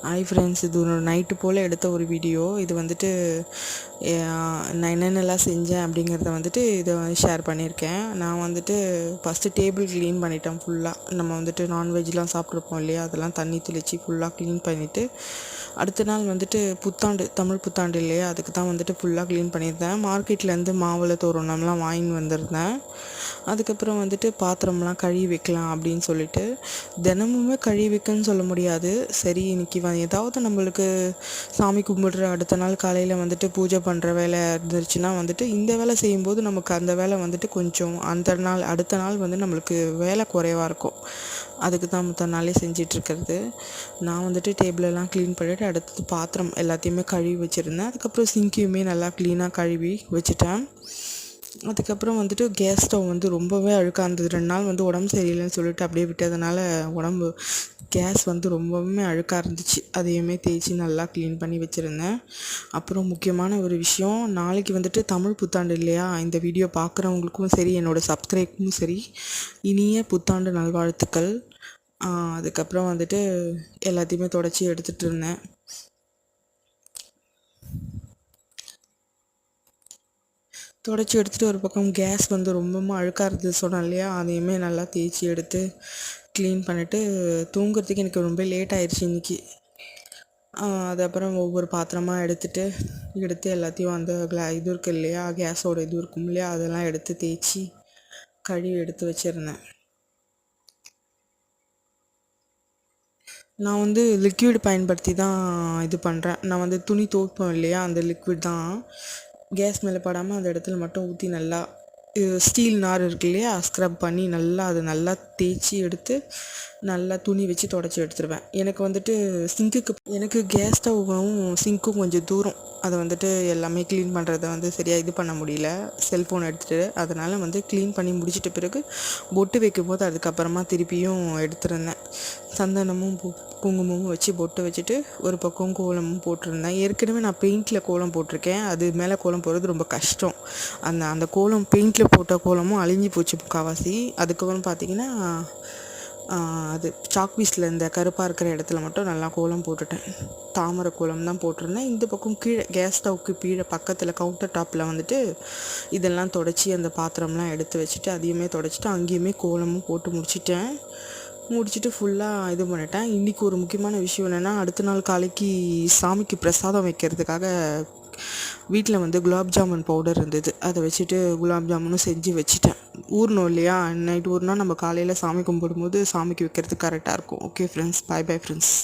Hi friends, இது ஒரு night போல் எடுத்த ஒரு வீடியோ. இது வந்துட்டு நான் என்னென்னலாம் செஞ்சேன் அப்படிங்கிறத வந்துட்டு இதை ஷேர் பண்ணியிருக்கேன். நான் வந்துட்டு ஃபஸ்ட்டு டேபிள் க்ளீன் பண்ணிட்டேன் ஃபுல்லாக. நம்ம வந்துட்டு நான்வெஜ்லாம் சாப்பிட்ருப்போம் இல்லையா, அதெல்லாம் தண்ணி தெளித்து ஃபுல்லாக க்ளீன் பண்ணிவிட்டு, அடுத்த நாள் வந்துட்டு புத்தாண்டு, தமிழ் புத்தாண்டு இல்லையா, அதுக்கு தான் வந்துட்டு ஃபுல்லாக க்ளீன் பண்ணியிருந்தேன். மார்க்கெட்லேருந்து மாவிளை தோரணம்லாம் வாங்கி வந்திருந்தேன். அதுக்கப்புறம் வந்துட்டு பாத்திரம்லாம் கழுவி வைக்கலாம் அப்படின்னு சொல்லிட்டு, தினமுமே கழுவி வைக்கன்னு சொல்ல முடியாது. சரி, இன்றைக்கி ஏதாவது நம்மளுக்கு சாமி கும்பிடுற அடுத்த நாள் காலையில் வந்துட்டு பூஜை பண்ணுற வேலை இருந்துருச்சுன்னா வந்துட்டு இந்த வேலை செய்யும்போது நமக்கு அந்த வேலை வந்துட்டு கொஞ்சம் அந்த நாள் அடுத்த நாள் வந்து நம்மளுக்கு வேலை குறைவாக இருக்கும். அதுக்கு தான் மற்ற நாளே செஞ்சிட்ருக்கிறது. நான் வந்துட்டு டேபிளெல்லாம் க்ளீன் பண்ணிவிட்டு அடுத்தது பாத்திரம் எல்லாத்தையுமே கழுவி வச்சுருந்தேன். அதுக்கப்புறம் சிங்கையுமே நல்லா க்ளீனாக கழுவி வச்சுட்டேன். அதுக்கப்புறம் வந்துட்டு கேஸ் ஸ்டவ் வந்து ரொம்பவே அழுக்காக இருந்தது. 2 நாள் வந்து உடம்பு சரியில்லைன்னு சொல்லிட்டு அப்படியே விட்டதுனால உடம்பு கேஸ் வந்து ரொம்பவுமே அழுக்காக இருந்துச்சு. அதையுமே தேய்ச்சி நல்லா க்ளீன் பண்ணி வச்சுருந்தேன். அப்புறம் முக்கியமான ஒரு விஷயம், நாளைக்கு வந்துட்டு தமிழ் புத்தாண்டு இல்லையா, இந்த வீடியோ பார்க்குறவங்களுக்கும் சரி என்னோடய சப்ஸ்கிரைபும் சரி இனிய புத்தாண்டு நல்வாழ்த்துக்கள். அதுக்கப்புறம் வந்துட்டு எல்லாத்தையுமே தொடச்சி எடுத்துகிட்டு இருந்தேன். தொடச்சி எடுத்துகிட்டு ஒரு பக்கம் கேஸ் வந்து ரொம்பவும் அழுக்காக இருந்தது சொன்னேன் இல்லையா, அதையுமே நல்லா தேய்ச்சி எடுத்து க்ளீன் பண்ணிவிட்டு தூங்குறதுக்கு எனக்கு ரொம்ப லேட் ஆயிடுச்சு இன்றைக்கி. அது அப்புறம் ஒவ்வொரு பாத்திரமாக எடுத்து எல்லாத்தையும் அந்த இது இருக்குது இல்லையா, கேஸோட இது இருக்கும் இல்லையா, அதெல்லாம் எடுத்து தேய்ச்சி கழுவி எடுத்து வச்சுருந்தேன். நான் வந்து லிக்விட் பயன்படுத்தி தான் இது பண்ணுறேன். நான் வந்து துணி துவைப்போம் இல்லையா, அந்த லிக்விட் தான் கேஸ் மேலே படாமல் அந்த இடத்துல மட்டும் ஊற்றி நல்லா ஸ்டீல் நார் இருக்கு இல்லையா, ஸ்க்ரப் பண்ணி நல்லா அதை நல்லா தேய்ச்சி எடுத்து நல்லா துணி வச்சு தொடச்சி எடுத்துருவேன். எனக்கு வந்துட்டு எனக்கு கேஸ் ஸ்டவ்வும் சிங்க்கும் கொஞ்சம் தூரம். அதை வந்துட்டு எல்லாமே க்ளீன் பண்ணுறத வந்து சரியாக இது பண்ண முடியல செல்ஃபோன் எடுத்துகிட்டு. அதனால் வந்து க்ளீன் பண்ணி முடிச்சிட்ட பிறகு பொட்டு வைக்கும்போது அதுக்கப்புறமா திருப்பியும் எடுத்துருந்தேன். சந்தனமும் குங்குமமும் வச்சு பொட்டு வச்சுட்டு ஒரு பக்கம் கோலமும் போட்டிருந்தேன். ஏற்கனவே நான் பெயிண்டில் கோலம் போட்டிருக்கேன். அது மேலே கோலம் போடுறது ரொம்ப கஷ்டம். அந்த கோலம் பெயிண்டில் போட்ட கோலமும் அழிஞ்சு போச்சு முக்கால்வாசி. அதுக்கப்புறம் பார்த்திங்கன்னா அது சாக்பீஸில் இந்த கருப்பாக இருக்கிற இடத்துல மட்டும் நல்லா கோலம் போட்டுட்டேன். தாமரை கோலம் தான் போட்டிருந்தேன். இந்த பக்கம் கீழே கேஸ் ஸ்டவ்வுக்கு கீழே பக்கத்தில் கவுண்டர் டாப்பில் வந்துட்டு இதெல்லாம் தொடச்சி அந்த பாத்திரம்லாம் எடுத்து வச்சுட்டு அதையுமே தொடச்சிட்டு அங்கேயுமே கோலமும் போட்டு முடிச்சுட்டு ஃபுல்லாக இது பண்ணிட்டேன். இன்றைக்கி ஒரு முக்கியமான விஷயம் என்னென்னா, அடுத்த நாள் காலைக்கு சாமிக்கு பிரசாதம் வைக்கிறதுக்காக வீட்டில் வந்து குலாப் ஜாமுன் பவுடர் இருந்தது. அதை வச்சுட்டு குலாப் ஜாமுனும் செஞ்சு வச்சுட்டேன். ஊறணும் இல்லையா, நைட் ஊறினா நம்ம காலையில் சாமி கும்பிடும்போது சாமிக்கு வைக்கிறதுக்கு கரெக்டாக இருக்கும். ஓகே ஃப்ரெண்ட்ஸ், பாய் பாய் ஃப்ரெண்ட்ஸ்.